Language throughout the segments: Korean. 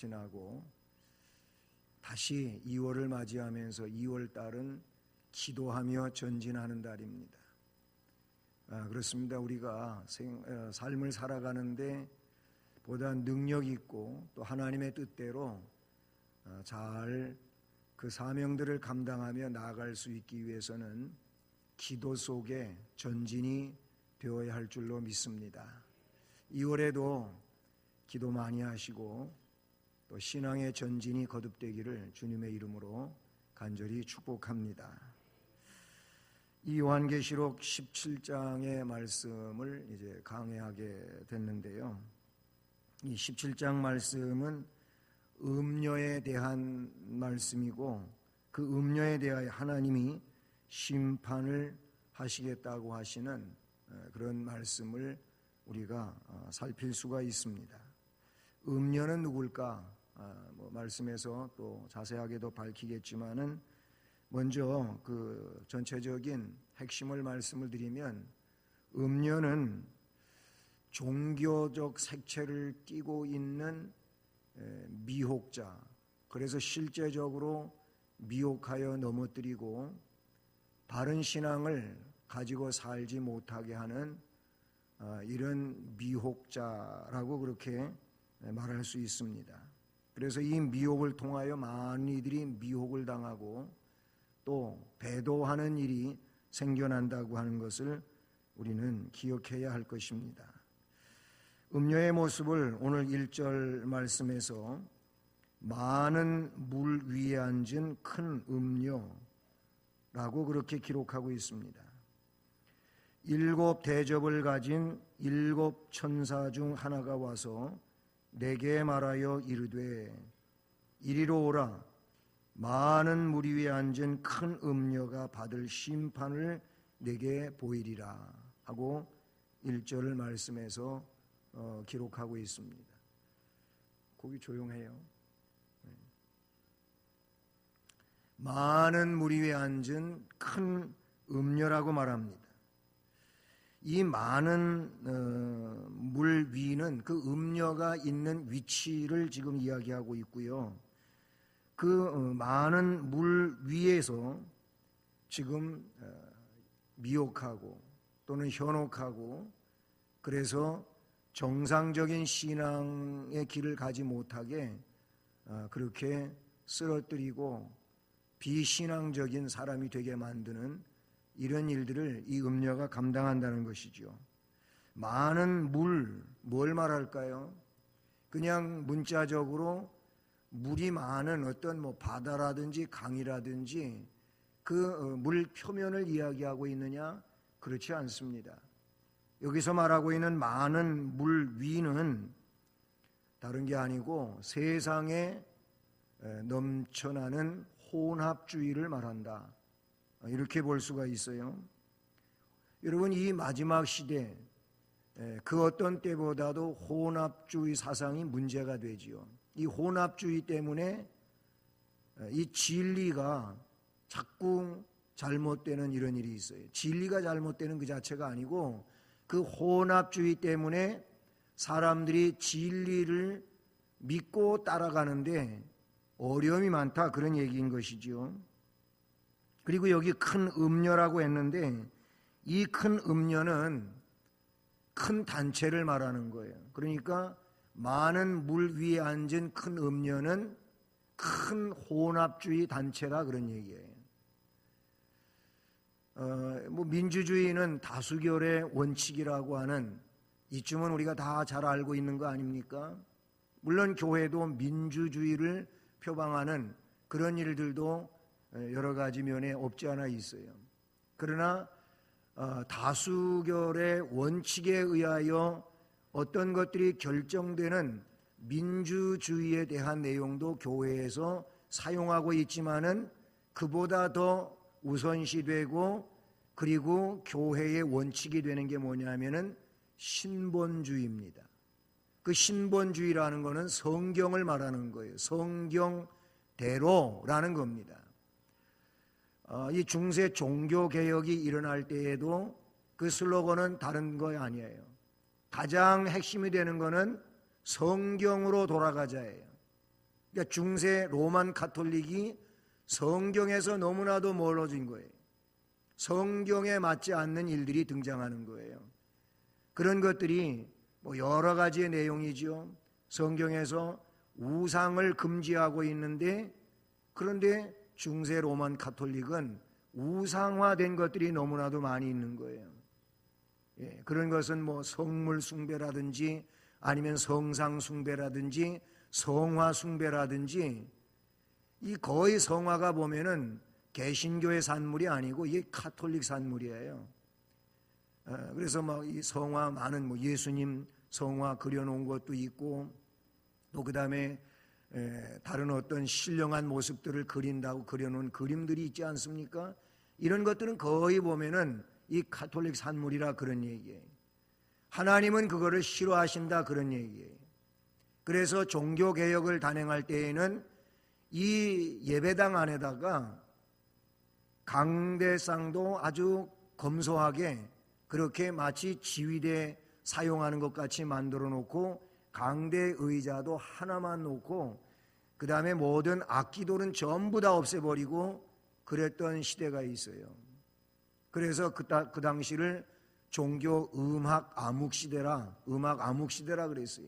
지나고 다시 2월을 맞이하면서 2월 달은 기도하며 전진하는 달입니다. 그렇습니다. 우리가 삶을 살아가는데 보다 능력 있고 또 하나님의 뜻대로 잘 그 사명들을 감당하며 나아갈 수 있기 위해서는 기도 속에 전진이 되어야 할 줄로 믿습니다. 2월에도 기도 많이 하시고 또 신앙의 전진이 거듭되기를 주님의 이름으로 간절히 축복합니다. 이 요한계시록 17장의 말씀을 이제 강해하게 됐는데요. 이 17장 말씀은 음녀에 대한 말씀이고 그 음녀에 대하여 하나님이 심판을 하시겠다고 하시는 그런 말씀을 우리가 살필 수가 있습니다. 음녀는 누굴까? 말씀에서 또 자세하게도 밝히겠지만은 먼저 그 전체적인 핵심을 말씀을 드리면 음녀는 종교적 색채를 띠고 있는 미혹자, 그래서 실제적으로 미혹하여 넘어뜨리고 바른 신앙을 가지고 살지 못하게 하는 이런 미혹자라고 그렇게 말할 수 있습니다. 그래서 이 미혹을 통하여 많은 이들이 미혹을 당하고 또 배도하는 일이 생겨난다고 하는 것을 우리는 기억해야 할 것입니다. 음녀의 모습을 오늘 1절 말씀에서 많은 물 위에 앉은 큰 음녀라고 그렇게 기록하고 있습니다. 7 대접을 가진 7 천사 중 하나가 와서 내게 말하여 이르되 이리로 오라. 많은 물 위에 앉은 큰 음녀가 받을 심판을 내게 보이리라 하고 1절 말씀에서 기록하고 있습니다. 거기 조용해요. 많은 물 위에 앉은 큰 음녀라고 말합니다. 이 많은 물 위는 그 음녀가 있는 위치를 지금 이야기하고 있고요. 그 많은 물 위에서 지금 미혹하고 또는 현혹하고 그래서 정상적인 신앙의 길을 가지 못하게 그렇게 쓰러뜨리고 비신앙적인 사람이 되게 만드는 이런 일들을 이 음녀가 감당한다는 것이죠. 많은 뭘 말할까요? 그냥 문자적으로 물이 많은 어떤 바다라든지 강이라든지 그 물 표면을 이야기하고 있느냐? 그렇지 않습니다. 여기서 말하고 있는 많은 물 위는 다른 게 아니고 세상에 넘쳐나는 혼합주의를 말한다. 이렇게 볼 수가 있어요. 여러분, 이 마지막 시대 그 어떤 때보다도 혼합주의 사상이 문제가 되지요. 이 혼합주의 때문에 이 진리가 자꾸 잘못되는 이런 일이 있어요. 진리가 잘못되는 그 자체가 아니고 그 혼합주의 때문에 사람들이 진리를 믿고 따라가는데 어려움이 많다, 그런 얘기인 것이죠. 그리고 여기 큰 음녀라고 했는데 이 큰 음녀는 큰 단체를 말하는 거예요. 그러니까 많은 물 위에 앉은 큰 음녀는 큰 혼합주의 단체라 그런 얘기예요. 민주주의는 다수결의 원칙이라고 하는 이쯤은 우리가 다 잘 알고 있는 거 아닙니까? 물론 교회도 민주주의를 표방하는 그런 일들도 여러 가지 면에 없지 않아 있어요. 그러나 다수결의 원칙에 의하여 어떤 것들이 결정되는 민주주의에 대한 내용도 교회에서 사용하고 있지만은 그보다 더 우선시되고 그리고 교회의 원칙이 되는 게 뭐냐면은 신본주의입니다. 그 신본주의라는 것은 성경을 말하는 거예요. 성경대로라는 겁니다. 이 중세 종교개혁이 일어날 때에도 그 슬로건은 다른 거 아니에요. 가장 핵심이 되는 것은 성경으로 돌아가자예요. 그러니까 중세 로만 가톨릭이 성경에서 너무나도 멀어진 거예요. 성경에 맞지 않는 일들이 등장하는 거예요. 그런 것들이 뭐 여러 가지의 내용이죠. 성경에서 우상을 금지하고 있는데, 그런데 중세 로만 가톨릭은 우상화된 것들이 너무나도 많이 있는 거예요. 예, 그런 것은 뭐 성물 숭배라든지 아니면 성상 숭배라든지 성화 숭배라든지, 이 거의 성화가 보면은 개신교의 산물이 아니고 이게 가톨릭 산물이에요. 그래서 막 이 성화 많은 뭐 예수님 성화 그려놓은 것도 있고, 또 그 다음에 다른 어떤 신령한 모습들을 그린다고 그려놓은 그림들이 있지 않습니까? 이런 것들은 거의 보면은 이 가톨릭 산물이라 그런 얘기예요. 하나님은 그거를 싫어하신다 그런 얘기예요. 그래서 종교개혁을 단행할 때에는 이 예배당 안에다가 강대상도 아주 검소하게 그렇게 마치 지휘대 사용하는 것 같이 만들어 놓고, 강대 의자도 하나만 놓고, 그 다음에 모든 악기들은 전부 다 없애버리고 그랬던 시대가 있어요. 그래서 그 당시를 종교 음악 암흑 시대라 그랬어요.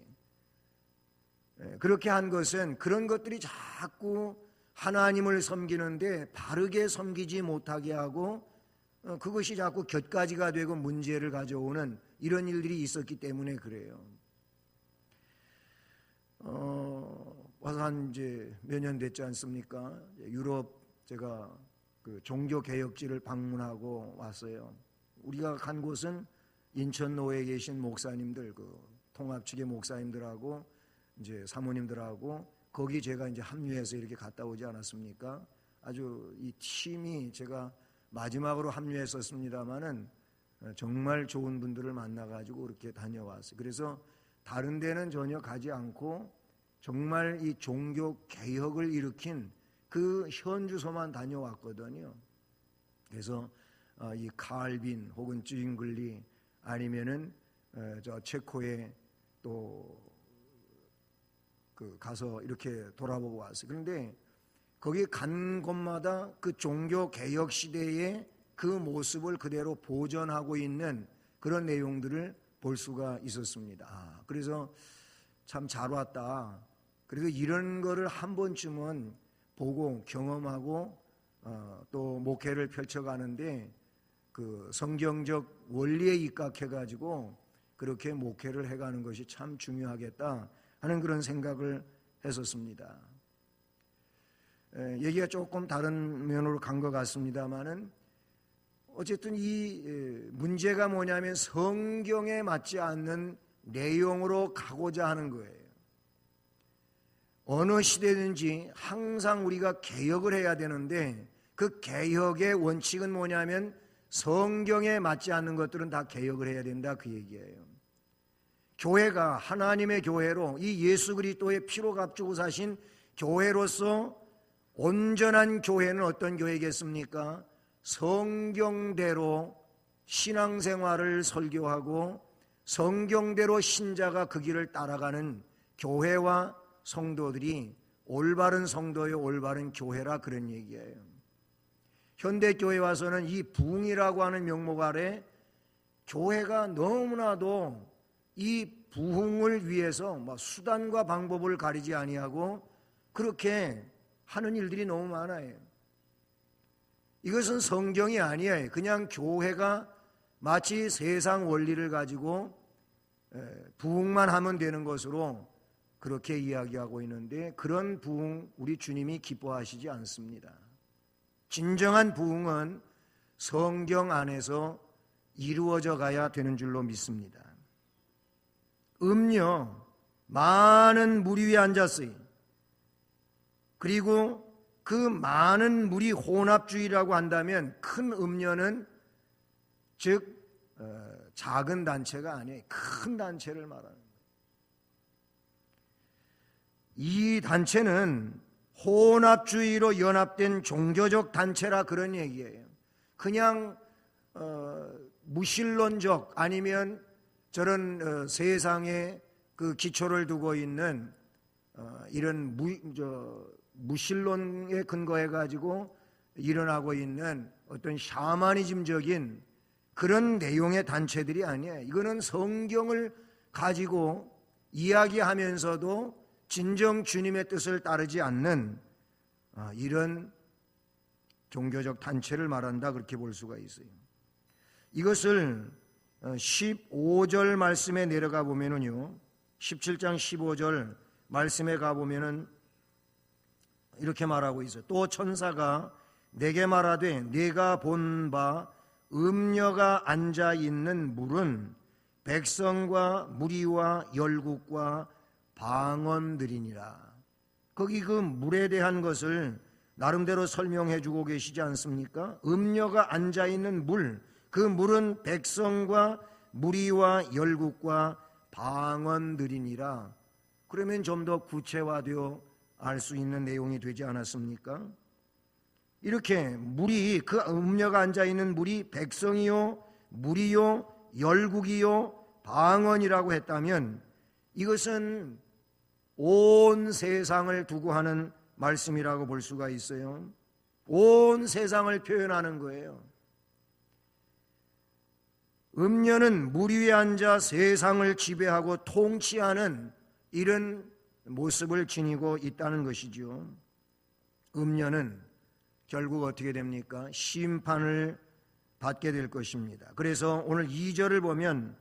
그렇게 한 것은 그런 것들이 자꾸 하나님을 섬기는데 바르게 섬기지 못하게 하고, 그것이 자꾸 곁가지가 되고 문제를 가져오는 이런 일들이 있었기 때문에 그래요. 와서 한 이제 몇 년 됐지 않습니까? 유럽 제가 그 종교 개혁지를 방문하고 왔어요. 우리가 간 곳은 인천 노회에 계신 목사님들, 그 통합 측의 목사님들하고 이제 사모님들하고 거기 제가 이제 합류해서 이렇게 갔다 오지 않았습니까? 아주 이 팀이 제가 마지막으로 합류했었습니다마는 정말 좋은 분들을 만나가지고 그렇게 다녀왔어요. 그래서 다른 데는 전혀 가지 않고 정말 이 종교 개혁을 일으킨 그 현주소만 다녀왔거든요. 그래서 이 칼빈 혹은 쥐잉글리 아니면은 저 체코에 또 그 가서 이렇게 돌아보고 왔어요. 그런데 거기 간 곳마다 그 종교 개혁 시대의 그 모습을 그대로 보존하고 있는 그런 내용들을 볼 수가 있었습니다. 그래서 참 잘 왔다. 그래서 이런 거를 한 번쯤은 보고 경험하고 또 목회를 펼쳐가는데 그 성경적 원리에 입각해가지고 그렇게 목회를 해가는 것이 참 중요하겠다 하는 그런 생각을 했었습니다. 얘기가 조금 다른 면으로 간 것 같습니다만은 어쨌든 이 문제가 뭐냐면 성경에 맞지 않는 내용으로 가고자 하는 거예요. 어느 시대든지 항상 우리가 개혁을 해야 되는데 그 개혁의 원칙은 뭐냐면 성경에 맞지 않는 것들은 다 개혁을 해야 된다 그 얘기예요. 교회가 하나님의 교회로 이 예수 그리스도의 피로 값주고 사신 교회로서 온전한 교회는 어떤 교회겠습니까? 성경대로 신앙생활을 설교하고 성경대로 신자가 그 길을 따라가는 교회와 성도들이 올바른 성도의 올바른 교회라 그런 얘기예요. 현대교회 와서는 이 부흥이라고 하는 명목 아래 교회가 너무나도 이 부흥을 위해서 수단과 방법을 가리지 아니하고 그렇게 하는 일들이 너무 많아요. 이것은 성경이 아니에요. 그냥 교회가 마치 세상 원리를 가지고 부흥만 하면 되는 것으로 그렇게 이야기하고 있는데 그런 부흥 우리 주님이 기뻐하시지 않습니다. 진정한 부흥은 성경 안에서 이루어져 가야 되는 줄로 믿습니다. 많은 무리 위에 앉았어요. 그리고 그 많은 무리 혼합주의라고 한다면 큰 음료는 즉 작은 단체가 아니에요. 큰 단체를 말하는 거예요. 이 단체는 혼합주의로 연합된 종교적 단체라 그런 얘기예요. 그냥 무신론적 아니면 저런 세상에 그 기초를 두고 있는 이런 무신론에 근거해 가지고 일어나고 있는 어떤 샤머니즘적인 그런 내용의 단체들이 아니에요. 이거는 성경을 가지고 이야기하면서도 진정 주님의 뜻을 따르지 않는 이런 종교적 단체를 말한다, 그렇게 볼 수가 있어요. 이것을 15절 말씀에 내려가 보면은요, 17장 15절 말씀에 가보면은 이렇게 말하고 있어요. 또 천사가 내게 말하되 네가 본 바 음녀가 앉아있는 물은 백성과 무리와 열국과 방언들이니라. 거기 그 물에 대한 것을 나름대로 설명해 주고 계시지 않습니까? 음녀가 앉아있는 물, 그 물은 백성과 무리와 열국과 방언들이니라. 그러면 좀 더 구체화되어 알 수 있는 내용이 되지 않았습니까? 이렇게 물이, 그 음녀가 앉아있는 물이 백성이요 무리요 열국이요 방언이라고 했다면 이것은 온 세상을 두고 하는 말씀이라고 볼 수가 있어요. 온 세상을 표현하는 거예요. 음녀는 물 위에 앉아 세상을 지배하고 통치하는 이런 모습을 지니고 있다는 것이죠. 음녀는 결국 어떻게 됩니까? 심판을 받게 될 것입니다. 그래서 오늘 2절을 보면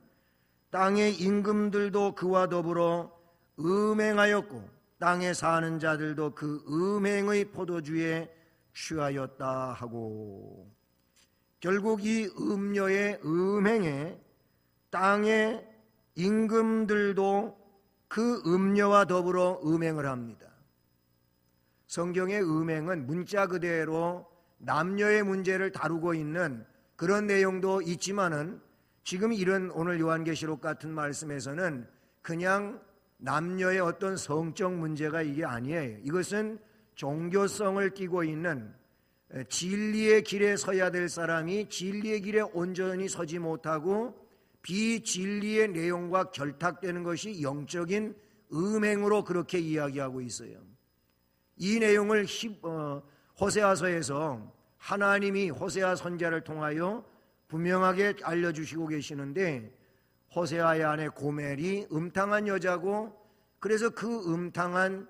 땅의 임금들도 그와 더불어 음행하였고 땅에 사는 자들도 그 음행의 포도주에 취하였다 하고, 결국 이 음녀의 음행에 땅의 임금들도 그 음녀와 더불어 음행을 합니다. 성경의 음행은 문자 그대로 남녀의 문제를 다루고 있는 그런 내용도 있지만은 지금 이런 오늘 요한계시록 같은 말씀에서는 그냥 남녀의 어떤 성적 문제가 이게 아니에요. 이것은 종교성을 띠고 있는, 진리의 길에 서야 될 사람이 진리의 길에 온전히 서지 못하고 비진리의 내용과 결탁되는 것이 영적인 음행으로 그렇게 이야기하고 있어요. 이 내용을 호세아서에서 하나님이 호세아 선지자를 통하여 분명하게 알려주시고 계시는데, 호세아의 아내 고멜이 음탕한 여자고, 그래서 그 음탕한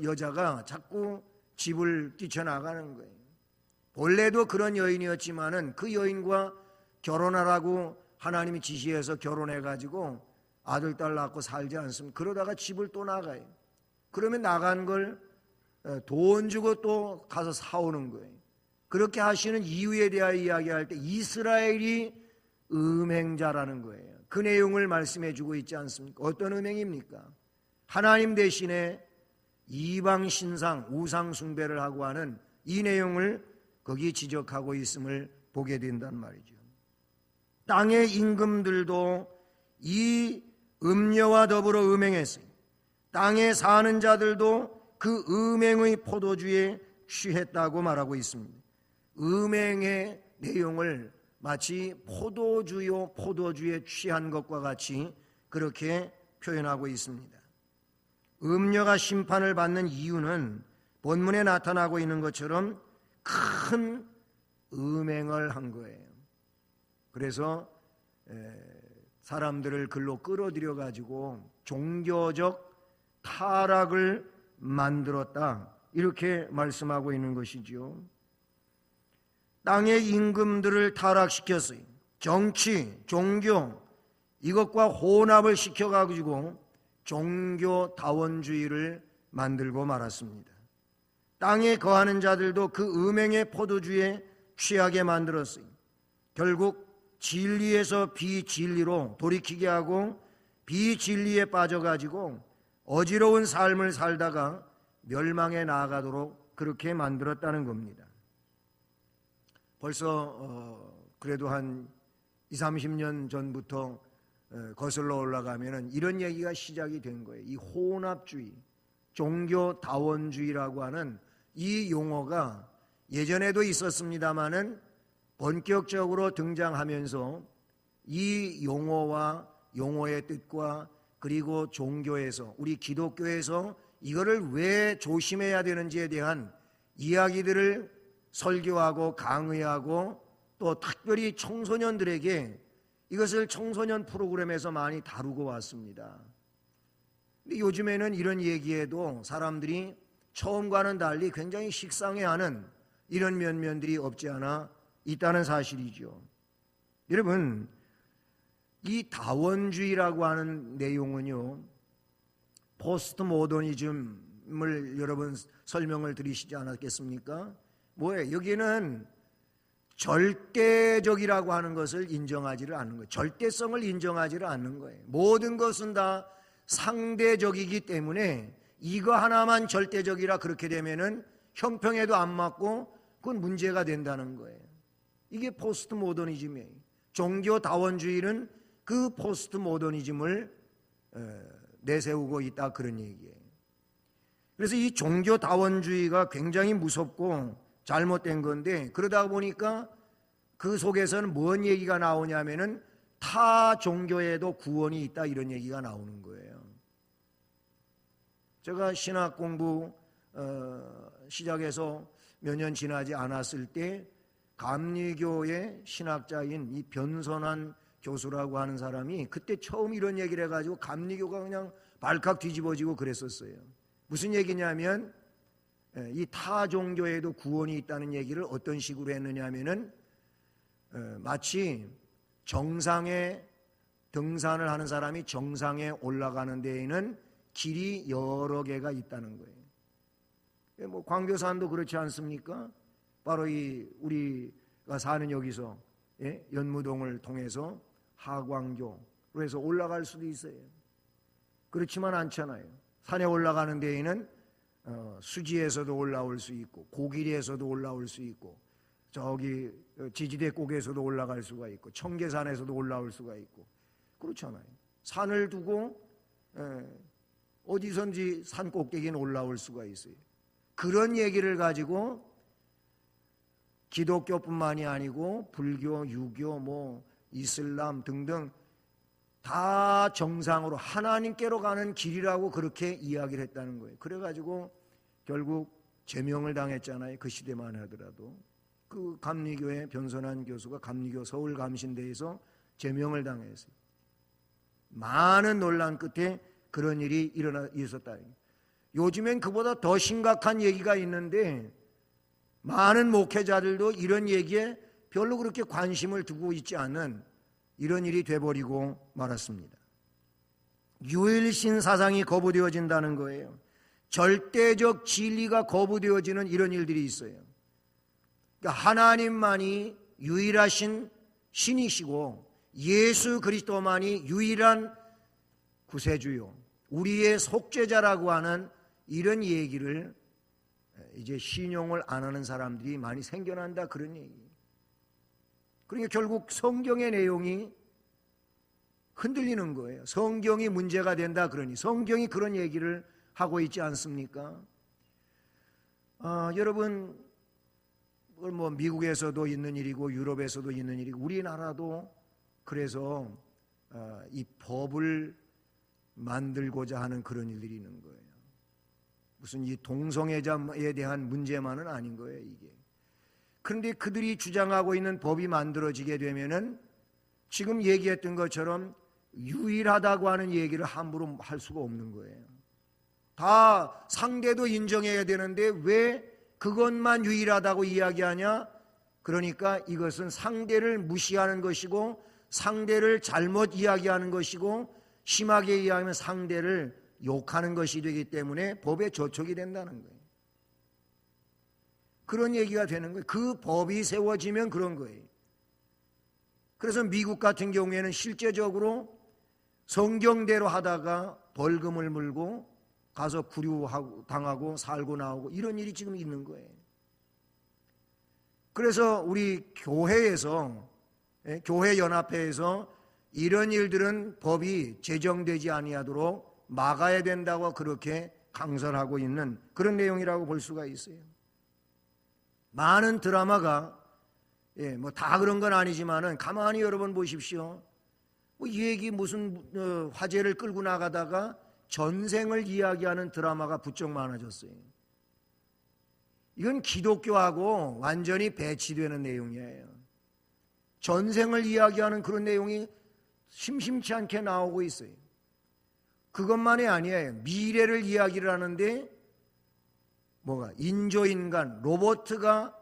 여자가 자꾸 집을 뛰쳐나가는 거예요. 본래도 그런 여인이었지만은 그 여인과 결혼하라고 하나님이 지시해서 결혼해가지고 아들 딸 낳고 살지 않습니까? 그러다가 집을 또 나가요. 그러면 나간 걸 돈 주고 또 가서 사오는 거예요. 그렇게 하시는 이유에 대하여 이야기할 때 이스라엘이 음행자라는 거예요. 그 내용을 말씀해 주고 있지 않습니까? 어떤 음행입니까? 하나님 대신에 이방 신상, 우상 숭배를 하고 하는 이 내용을 거기 지적하고 있음을 보게 된단 말이죠. 땅의 임금들도 이 음녀와 더불어 음행했어요. 땅에 사는 자들도 그 음행의 포도주에 취했다고 말하고 있습니다. 음행의 내용을 마치 포도주에 취한 것과 같이 그렇게 표현하고 있습니다. 음녀가 심판을 받는 이유는 본문에 나타나고 있는 것처럼 큰 음행을 한 거예요. 그래서 사람들을 글로 끌어들여 가지고 종교적 타락을 만들었다, 이렇게 말씀하고 있는 것이죠. 땅의 임금들을 타락시켰어요. 정치, 종교 이것과 혼합을 시켜가지고 종교다원주의를 만들고 말았습니다. 땅에 거하는 자들도 그 음행의 포도주에 취하게 만들었어요. 결국 진리에서 비진리로 돌이키게 하고 비진리에 빠져가지고 어지러운 삶을 살다가 멸망에 나아가도록 그렇게 만들었다는 겁니다. 벌써 그래도 한 20-30년 전부터 거슬러 올라가면은 이런 얘기가 시작이 된 거예요. 이 혼합주의, 종교다원주의라고 하는 이 용어가 예전에도 있었습니다마는 본격적으로 등장하면서 이 용어와 용어의 뜻과 그리고 종교에서, 우리 기독교에서 이거를 왜 조심해야 되는지에 대한 이야기들을 설교하고 강의하고 또 특별히 청소년들에게 이것을 청소년 프로그램에서 많이 다루고 왔습니다. 근데 요즘에는 이런 얘기에도 사람들이 처음과는 달리 굉장히 식상해하는 이런 면면들이 없지 않아 있다는 사실이죠. 여러분, 이 다원주의라고 하는 내용은요, 포스트 모더니즘을 여러분 설명을 드리시지 않았겠습니까? 뭐예요? 여기는 절대적이라고 하는 것을 인정하지를 않는 거예요. 절대성을 인정하지를 않는 거예요. 모든 것은 다 상대적이기 때문에 이거 하나만 절대적이라 그렇게 되면은 형평에도 안 맞고 그건 문제가 된다는 거예요. 이게 포스트 모더니즘이에요. 종교 다원주의는 그 포스트 모더니즘을 내세우고 있다, 그런 얘기예요. 그래서 이 종교 다원주의가 굉장히 무섭고 잘못된 건데, 그러다 보니까 그 속에서는 뭔 얘기가 나오냐면은 타 종교에도 구원이 있다, 이런 얘기가 나오는 거예요. 제가 신학 공부 시작해서 몇 년 지나지 않았을 때 감리교의 신학자인 이 변선한 교수라고 하는 사람이 그때 처음 이런 얘기를 해가지고 감리교가 그냥 발칵 뒤집어지고 그랬었어요. 무슨 얘기냐면 이 타 종교에도 구원이 있다는 얘기를 어떤 식으로 했느냐 하면은 마치 정상에 등산을 하는 사람이 정상에 올라가는 데에는 길이 여러 개가 있다는 거예요. 뭐 광교산도 그렇지 않습니까? 바로 이 우리가 사는 여기서 연무동을 통해서 하광교로 해서 올라갈 수도 있어요. 그렇지만 않잖아요. 산에 올라가는 데에는 수지에서도 올라올 수 있고 고길에서도 올라올 수 있고 저기 지지대 꼭에서도 올라갈 수가 있고 청계산에서도 올라올 수가 있고 그렇잖아요. 산을 두고 어디선지 산 꼭대기는 올라올 수가 있어요. 그런 얘기를 가지고 기독교뿐만이 아니고 불교, 유교, 뭐 이슬람 등등 다 정상으로 하나님께로 가는 길이라고 그렇게 이야기를 했다는 거예요. 그래가지고 결국 제명을 당했잖아요. 그 시대만 하더라도 그 감리교의 변선한 교수가 감리교 서울 감신대에서 제명을 당했어요. 많은 논란 끝에 그런 일이 있었다. 요즘엔 그보다 더 심각한 얘기가 있는데 많은 목회자들도 이런 얘기에 별로 그렇게 관심을 두고 있지 않은 이런 일이 돼버리고 말았습니다. 유일신 사상이 거부되어진다는 거예요. 절대적 진리가 거부되어지는 이런 일들이 있어요. 그러니까 하나님만이 유일하신 신이시고 예수 그리스도만이 유일한 구세주요, 우리의 속죄자라고 하는 이런 얘기를 이제 신용을 안 하는 사람들이 많이 생겨난다, 그런 얘기예요. 그러니까 결국 성경의 내용이 흔들리는 거예요. 성경이 문제가 된다 그러니 성경이 그런 얘기를 하고 있지 않습니까? 여러분, 뭐 미국에서도 있는 일이고 유럽에서도 있는 일이고 우리나라도 그래서 이 법을 만들고자 하는 그런 일들이 있는 거예요. 무슨 이 동성애자에 대한 문제만은 아닌 거예요, 이게. 그런데 그들이 주장하고 있는 법이 만들어지게 되면은 지금 얘기했던 것처럼 유일하다고 하는 얘기를 함부로 할 수가 없는 거예요. 다 상대도 인정해야 되는데 왜 그것만 유일하다고 이야기하냐? 그러니까 이것은 상대를 무시하는 것이고 상대를 잘못 이야기하는 것이고 심하게 이야기하면 상대를 욕하는 것이 되기 때문에 법에 저촉이 된다는 거예요. 그런 얘기가 되는 거예요. 그 법이 세워지면 그런 거예요. 그래서 미국 같은 경우에는 실제적으로 성경대로 하다가 벌금을 물고 가서 구류당하고 살고 나오고 이런 일이 지금 있는 거예요. 그래서 우리 교회에서, 교회연합회에서 이런 일들은 법이 제정되지 아니하도록 막아야 된다고 그렇게 강설하고 있는 그런 내용이라고 볼 수가 있어요. 많은 드라마가 뭐 다 그런 건 아니지만은 가만히 여러분 보십시오. 이 얘기 무슨 화제를 끌고 나가다가 전생을 이야기하는 드라마가 부쩍 많아졌어요. 이건 기독교하고 완전히 배치되는 내용이에요. 전생을 이야기하는 그런 내용이 심심치 않게 나오고 있어요. 그것만이 아니에요. 미래를 이야기를 하는데 인조인간, 로봇가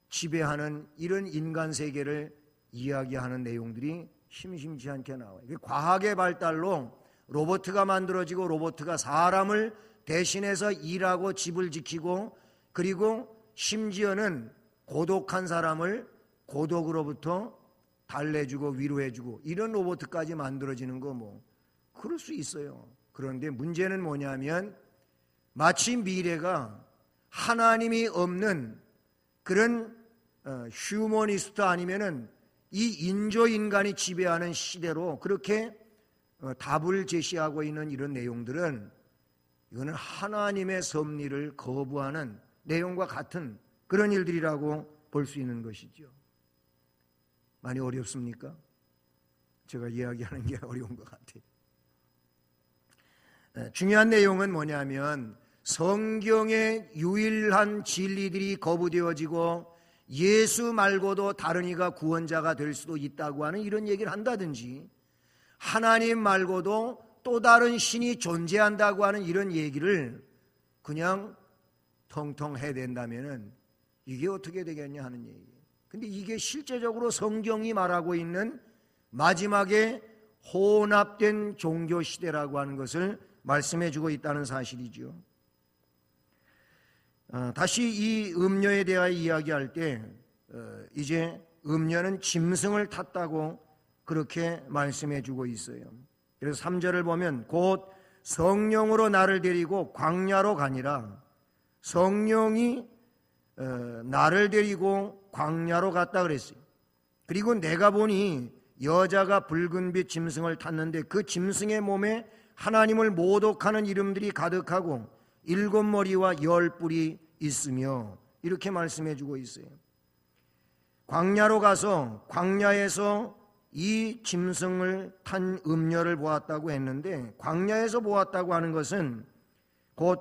지배하는 이런 인간 세계를 이야기하는 내용들이 심심치 않게 나와요. 과학의 발달로 로봇가 만들어지고 로봇가 사람을 대신해서 일하고 집을 지키고 그리고 심지어는 고독한 사람을 고독으로부터 달래주고 위로해주고 이런 로봇까지 만들어지는 거 그럴 수 있어요. 그런데 문제는 뭐냐면 마치 미래가 하나님이 없는 그런 휴머니스트 아니면은 이 인조인간이 지배하는 시대로 그렇게 답을 제시하고 있는 이런 내용들은 이거는 하나님의 섭리를 거부하는 내용과 같은 그런 일들이라고 볼 수 있는 것이죠. 많이 어렵습니까? 제가 이야기하는 게 어려운 것 같아요. 중요한 내용은 뭐냐면 성경의 유일한 진리들이 거부되어지고 예수 말고도 다른 이가 구원자가 될 수도 있다고 하는 이런 얘기를 한다든지 하나님 말고도 또 다른 신이 존재한다고 하는 이런 얘기를 그냥 텅텅 해댄다면 이게 어떻게 되겠냐 하는 얘기예요. 근데 이게 실제적으로 성경이 말하고 있는 마지막에 혼합된 종교 시대라고 하는 것을 말씀해 주고 있다는 사실이죠. 다시 이 음녀에 대하여 이야기할 때 이제 음녀는 짐승을 탔다고 그렇게 말씀해 주고 있어요. 그래서 3절을 보면 곧 성령으로 나를 데리고 광야로 가니라. 성령이 나를 데리고 광야로 갔다 그랬어요. 그리고 내가 보니 여자가 붉은빛 짐승을 탔는데 그 짐승의 몸에 하나님을 모독하는 이름들이 가득하고 7머리와 10뿔이 있으며 이렇게 말씀해 주고 있어요. 광야로 가서 광야에서 이 짐승을 탄 음녀를 보았다고 했는데 광야에서 보았다고 하는 것은 곧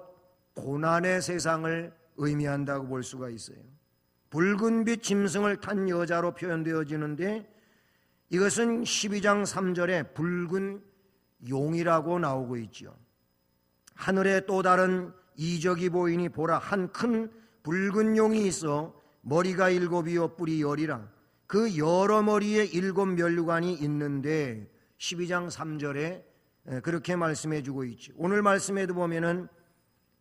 고난의 세상을 의미한다고 볼 수가 있어요. 붉은빛 짐승을 탄 여자로 표현되어지는데 이것은 12장 3절에 붉은 용이라고 나오고 있죠. 하늘에 또 다른 이적이 보이니 보라 한 큰 붉은 용이 있어 머리가 7이요 뿔이 10이라. 그 여러 머리에 7 면류관이 있는데 12장 3절에 그렇게 말씀해 주고 있죠. 오늘 말씀에도 보면은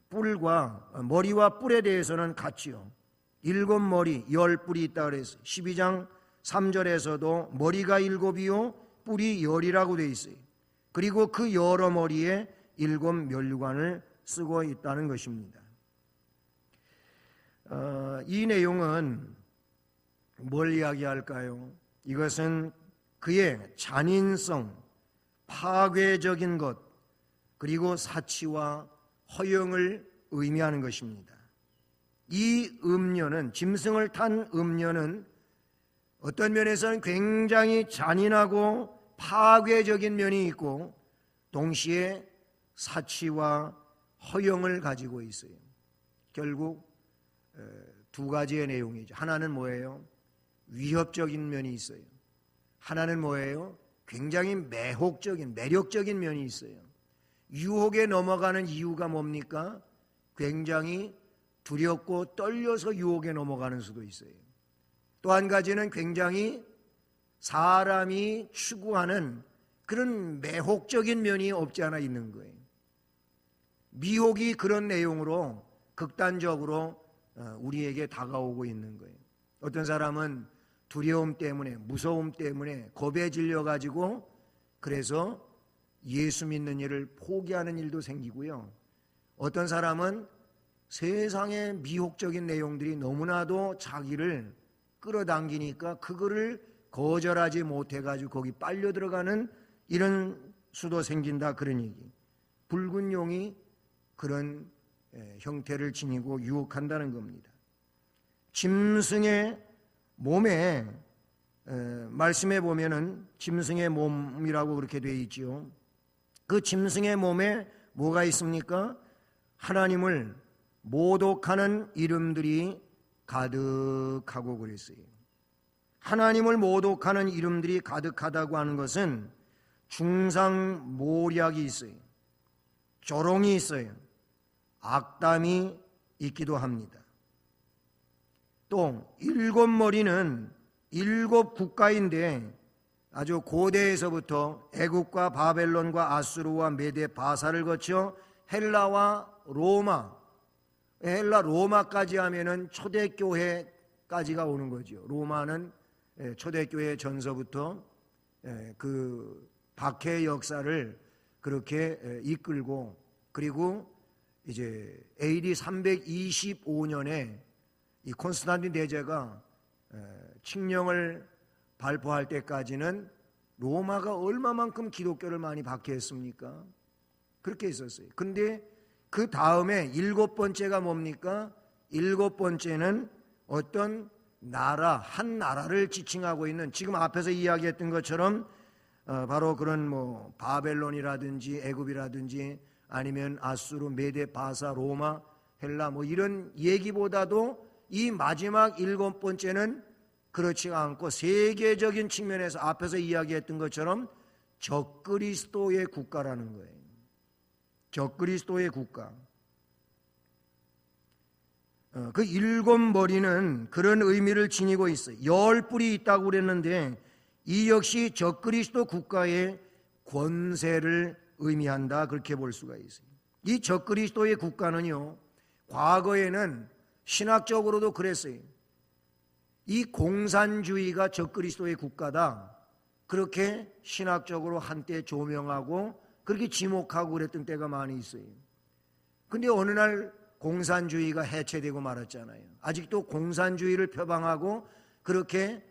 뿔과 머리와 뿔에 대해서는 같지요. 7머리 10뿔이 있다 그랬어요. 12장 3절에서도 머리가 7이요 뿔이 10이라고 되어 있어요. 그리고 그 여러 머리에 7 면류관을 쓰고 있다는 것입니다. 이 내용은 뭘 이야기할까요? 이것은 그의 잔인성, 파괴적인 것, 그리고 사치와 허영을 의미하는 것입니다. 이 음녀는, 짐승을 탄 음녀는 어떤 면에서는 굉장히 잔인하고 파괴적인 면이 있고 동시에 사치와 허영을 가지고 있어요. 결국 두 가지의 내용이죠. 하나는 뭐예요? 위협적인 면이 있어요. 하나는 뭐예요? 굉장히 매혹적인, 매력적인 면이 있어요. 유혹에 넘어가는 이유가 뭡니까? 굉장히 두렵고 떨려서 유혹에 넘어가는 수도 있어요. 또 한 가지는 굉장히 사람이 추구하는 그런 매혹적인 면이 없지 않아 있는 거예요. 미혹이 그런 내용으로 극단적으로 우리에게 다가오고 있는 거예요. 어떤 사람은 두려움 때문에, 무서움 때문에 겁에 질려가지고 그래서 예수 믿는 일을 포기하는 일도 생기고요. 어떤 사람은 세상의 미혹적인 내용들이 너무나도 자기를 끌어당기니까 그거를 거절하지 못해가지고 거기 빨려 들어가는 이런 수도 생긴다, 그런 얘기. 붉은 용이 그런 형태를 지니고 유혹한다는 겁니다. 짐승의 몸에 말씀에 보면은 짐승의 몸이라고 그렇게 되어 있지요. 그 짐승의 몸에 뭐가 있습니까? 하나님을 모독하는 이름들이 가득하고 그랬어요. 하나님을 모독하는 이름들이 가득하다고 하는 것은 중상모략이 있어요. 조롱이 있어요. 악담이 있기도 합니다. 또 일곱 머리는 일곱 국가인데 아주 고대에서부터 애국과 바벨론과 아수르와 메데 바사를 거쳐 헬라와 로마, 헬라 로마까지 하면은 초대교회까지가 오는 거죠. 로마는 초대교회 전서부터 그 박해의 역사를 그렇게 이끌고, 그리고 이제 AD 325년에 이 콘스탄틴 대제가 칙령을 발표할 때까지는 로마가 얼마만큼 기독교를 많이 박해했습니까? 그렇게 있었어요. 근데 그 다음에 일곱 번째가 뭡니까? 일곱 번째는 어떤 나라, 한 나라를 지칭하고 있는, 지금 앞에서 이야기했던 것처럼 바로 그런 뭐 바벨론이라든지 애굽이라든지 아니면 아수르, 메데, 바사, 로마, 헬라 뭐 이런 얘기보다도 이 마지막 일곱 번째는 그렇지 않고 세계적인 측면에서 앞에서 이야기했던 것처럼 적그리스도의 국가라는 거예요. 적그리스도의 국가. 그 일곱 머리는 그런 의미를 지니고 있어요. 열 뿔이 있다고 그랬는데 이 역시 적그리스도 국가의 권세를 의미한다, 그렇게 볼 수가 있어요. 이 적그리스도의 국가는요, 과거에는 신학적으로도 그랬어요. 이 공산주의가 적그리스도의 국가다, 그렇게 신학적으로 한때 조명하고 그렇게 지목하고 그랬던 때가 많이 있어요. 근데 어느 날 공산주의가 해체되고 말았잖아요. 아직도 공산주의를 표방하고 그렇게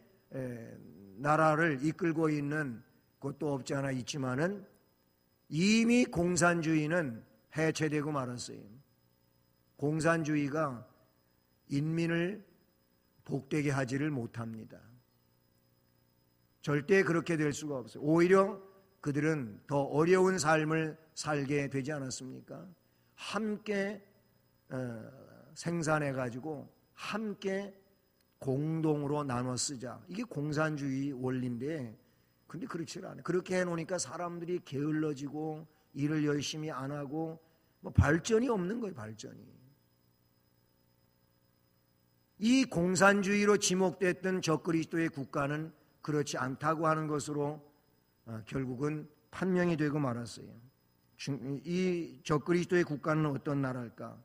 나라를 이끌고 있는 곳도 없지 않아 있지만은 이미 공산주의는 해체되고 말았어요. 공산주의가 인민을 복되게 하지를 못합니다. 절대 그렇게 될 수가 없어요. 오히려 그들은 더 어려운 삶을 살게 되지 않았습니까? 함께 생산해가지고 함께 공동으로 나눠 쓰자. 이게 공산주의 원리인데, 근데 그렇지 않아요. 그렇게 해놓으니까 사람들이 게을러지고 일을 열심히 안 하고 뭐 발전이 없는 거예요. 발전이. 이 공산주의로 지목됐던 적그리스도의 국가는 그렇지 않다고 하는 것으로 결국은 판명이 되고 말았어요. 이 적그리스도의 국가는 어떤 나라일까?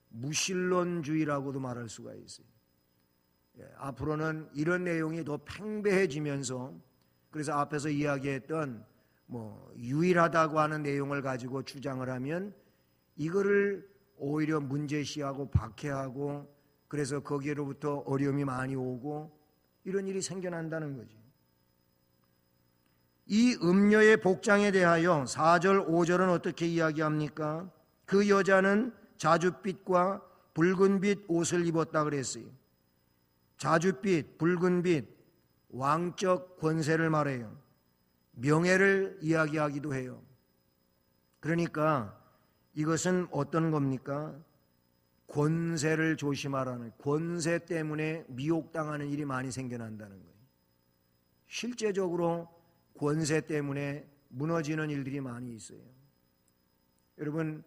무신론주의라고도 말할 수가 있어요. 앞으로는 이런 내용이 더 팽배해지면서, 그래서 앞에서 이야기했던 뭐 유일하다고 하는 내용을 가지고 주장을 하면 이거를 오히려 문제시하고 박해하고, 그래서 거기로부터 어려움이 많이 오고 이런 일이 생겨난다는 거지. 이 음녀의 복장에 대하여 4절 5절은 어떻게 이야기합니까? 그 여자는 자줏빛과 붉은빛 옷을 입었다 그랬어요. 자줏빛, 붉은빛, 왕적 권세를 말해요. 명예를 이야기하기도 해요. 그러니까 이것은 어떤 겁니까? 권세를 조심하라는, 권세 때문에 미혹당하는 일이 많이 생겨난다는 거예요. 실제적으로 권세 때문에 무너지는 일들이 많이 있어요. 여러분,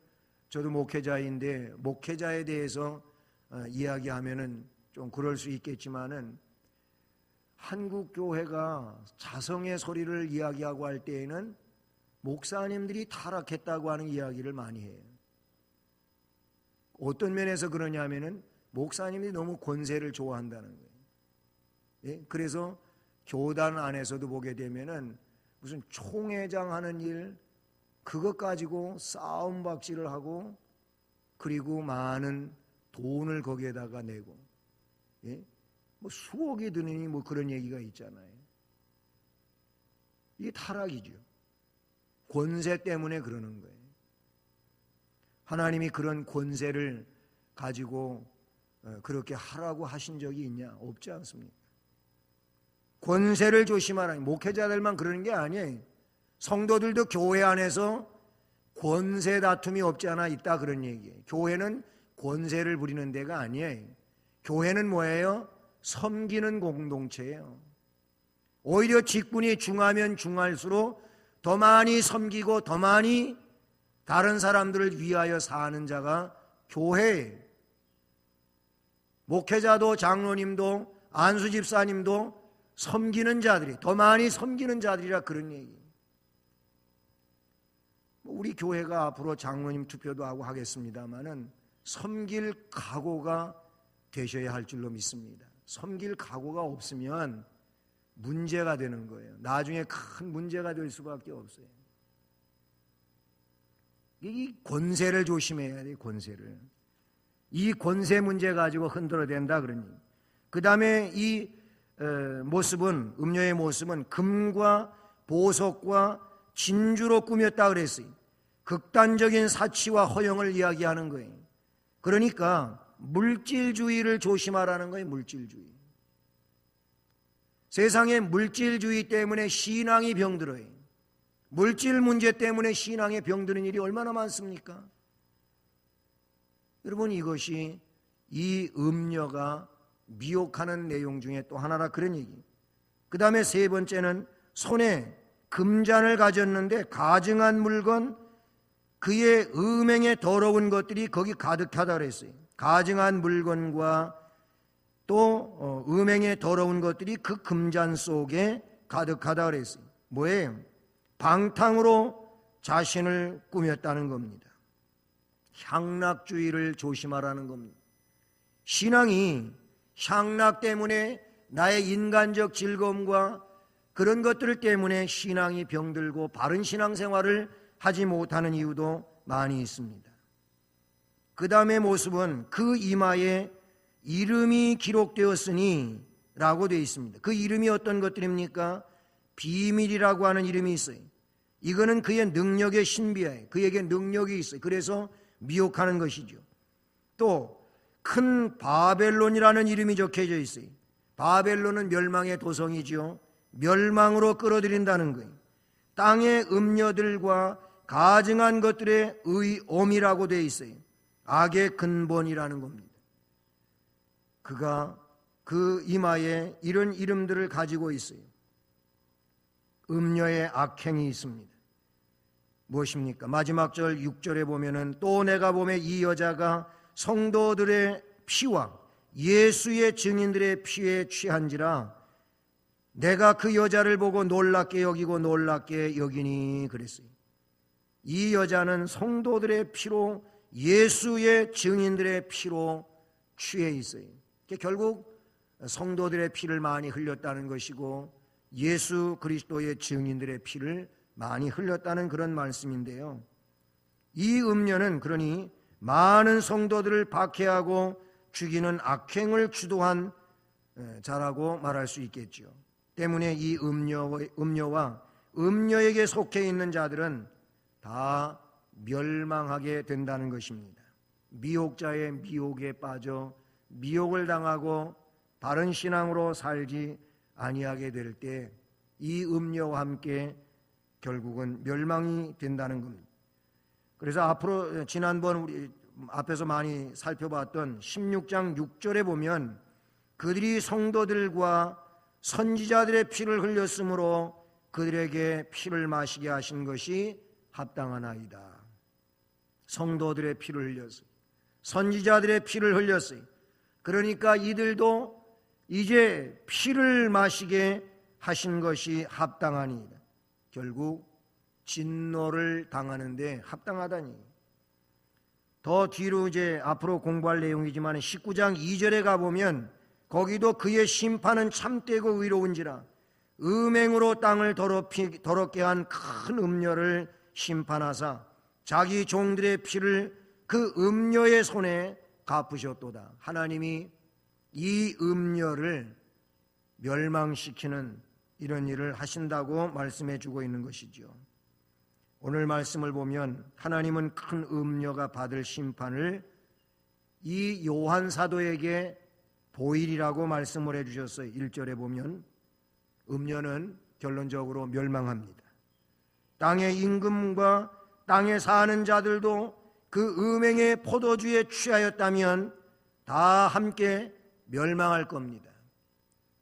저도 목회자인데 목회자에 대해서 이야기하면은 좀 그럴 수 있겠지만은, 한국 교회가 자성의 소리를 이야기하고 할 때에는 목사님들이 타락했다고 하는 이야기를 많이 해요. 어떤 면에서 그러냐면은 목사님이 너무 권세를 좋아한다는 거예요. 예? 그래서 교단 안에서도 보게 되면은 무슨 총회장 하는 일, 그것 가지고 싸움박질을 하고, 그리고 많은 돈을 거기에다가 내고, 예? 뭐 수억이 드느니 뭐 그런 얘기가 있잖아요. 이게 타락이죠. 권세 때문에 그러는 거예요. 하나님이 그런 권세를 가지고 그렇게 하라고 하신 적이 있냐? 없지 않습니까? 권세를 조심하라. 목회자들만 그러는 게 아니에요. 성도들도 교회 안에서 권세 다툼이 없지 않아 있다, 그런 얘기예요. 교회는 권세를 부리는 데가 아니에요. 교회는 뭐예요? 섬기는 공동체예요. 오히려 직분이 중하면 중할수록 더 많이 섬기고 더 많이 다른 사람들을 위하여 사는 자가 교회예요. 목회자도 장로님도 안수 집사님도 섬기는 자들이, 더 많이 섬기는 자들이라, 그런 얘기예요. 우리 교회가 앞으로 장로님 투표도 하고 하겠습니다마는 섬길 각오가 되셔야 할 줄로 믿습니다. 섬길 각오가 없으면 문제가 되는 거예요. 나중에 큰 문제가 될 수밖에 없어요. 이 권세를 조심해야 돼요. 권세를. 이 권세 문제 가지고 흔들어댄다, 그러니. 그 다음에 이 모습은, 음료의 모습은 금과 보석과 진주로 꾸몄다 그랬어요. 극단적인 사치와 허영을 이야기하는 거예요. 그러니까 물질주의를 조심하라는 거예요. 물질주의. 세상에 물질주의 때문에 신앙이 병들어요. 물질 문제 때문에 신앙에 병드는 일이 얼마나 많습니까? 여러분, 이것이 이 음료가 미혹하는 내용 중에 또 하나라, 그런 얘기. 그 다음에 세 번째는 손에 금잔을 가졌는데 가증한 물건, 그의 음행에 더러운 것들이 거기 가득하다 그랬어요. 가증한 물건과 또 음행에 더러운 것들이 그 금잔 속에 가득하다 그랬어요. 뭐예요? 방탕으로 자신을 꾸몄다는 겁니다. 향락주의를 조심하라는 겁니다. 신앙이 향락 때문에, 나의 인간적 즐거움과 그런 것들 때문에 신앙이 병들고 바른 신앙생활을 하지 못하는 이유도 많이 있습니다. 그 다음의 모습은 그 이마에 이름이 기록되었으니 라고 되어 있습니다. 그 이름이 어떤 것들입니까? 비밀이라고 하는 이름이 있어요. 이거는 그의 능력의 신비예요. 그에게 능력이 있어요. 그래서 미혹하는 것이죠. 또 큰 바벨론이라는 이름이 적혀져 있어요. 바벨론은 멸망의 도성이죠. 멸망으로 끌어들인다는 거예요. 땅의 음녀들과 가증한 것들의 의옴이라고 되어 있어요. 악의 근본이라는 겁니다. 그가 그 이마에 이런 이름들을 가지고 있어요. 음녀의 악행이 있습니다. 무엇입니까? 마지막 절 6절에 보면은, 또 내가 보매 이 여자가 성도들의 피와 예수의 증인들의 피에 취한지라 내가 그 여자를 보고 놀랍게 여기고 놀랍게 여기니 그랬어요. 이 여자는 성도들의 피로, 예수의 증인들의 피로 취해 있어요. 결국 성도들의 피를 많이 흘렸다는 것이고 예수 그리스도의 증인들의 피를 많이 흘렸다는 그런 말씀인데요. 이 음녀는 그러니 많은 성도들을 박해하고 죽이는 악행을 주도한 자라고 말할 수 있겠죠. 때문에 이 음녀와 음녀에게 속해 있는 자들은 다 멸망하게 된다는 것입니다. 미혹자의 미혹에 빠져 미혹을 당하고 바른 신앙으로 살지 아니하게 될 때 이 음녀와 함께 결국은 멸망이 된다는 겁니다. 그래서 앞으로 지난번 우리 앞에서 많이 살펴봤던 16장 6절에 보면 그들이 성도들과 선지자들의 피를 흘렸으므로 그들에게 피를 마시게 하신 것이 합당하나이다. 성도들의 피를 흘렸어요. 선지자들의 피를 흘렸어요. 그러니까 이들도 이제 피를 마시게 하신 것이 합당하니이다. 결국 진노를 당하는데 합당하다니. 더 뒤로 이제 앞으로 공부할 내용이지만 19장 2절에 가보면 거기도 그의 심판은 참되고 의로운지라 음행으로 땅을 더럽게 한 큰 음녀를 심판하사 자기 종들의 피를 그 음녀의 손에 갚으셨도다. 하나님이 이 음녀를 멸망시키는 이런 일을 하신다고 말씀해 주고 있는 것이죠. 오늘 말씀을 보면 하나님은 큰 음녀가 받을 심판을 이 요한 사도에게 보이리라고 말씀을 해 주셨어요. 1절에 보면 음녀는 결론적으로 멸망합니다. 땅의 임금과 땅에 사는 자들도 그 음행의 포도주에 취하였다면 다 함께 멸망할 겁니다.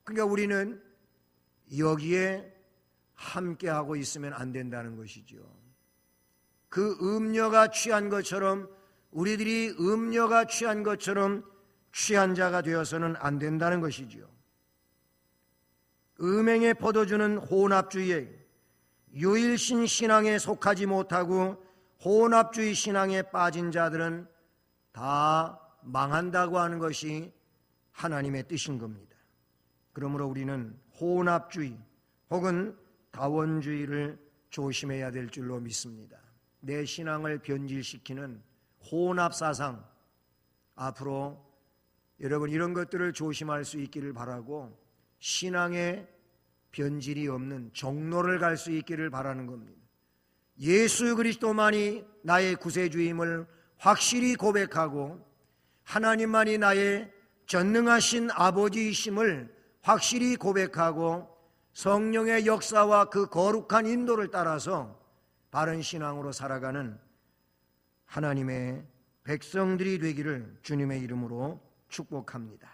그러니까 우리는 여기에 함께하고 있으면 안 된다는 것이죠. 그 음녀가 취한 것처럼 우리들이 음녀가 취한 것처럼 취한 자가 되어서는 안 된다는 것이죠. 음행의 포도주는 혼합주의에, 유일신 신앙에 속하지 못하고 혼합주의 신앙에 빠진 자들은 다 망한다고 하는 것이 하나님의 뜻인 겁니다. 그러므로 우리는 혼합주의 혹은 다원주의를 조심해야 될 줄로 믿습니다. 내 신앙을 변질시키는 혼합사상, 앞으로 여러분 이런 것들을 조심할 수 있기를 바라고 신앙에 변질이 없는 정로를 갈 수 있기를 바라는 겁니다. 예수 그리스도만이 나의 구세주임을 확실히 고백하고 하나님만이 나의 전능하신 아버지이심을 확실히 고백하고 성령의 역사와 그 거룩한 인도를 따라서 바른 신앙으로 살아가는 하나님의 백성들이 되기를 주님의 이름으로 축복합니다.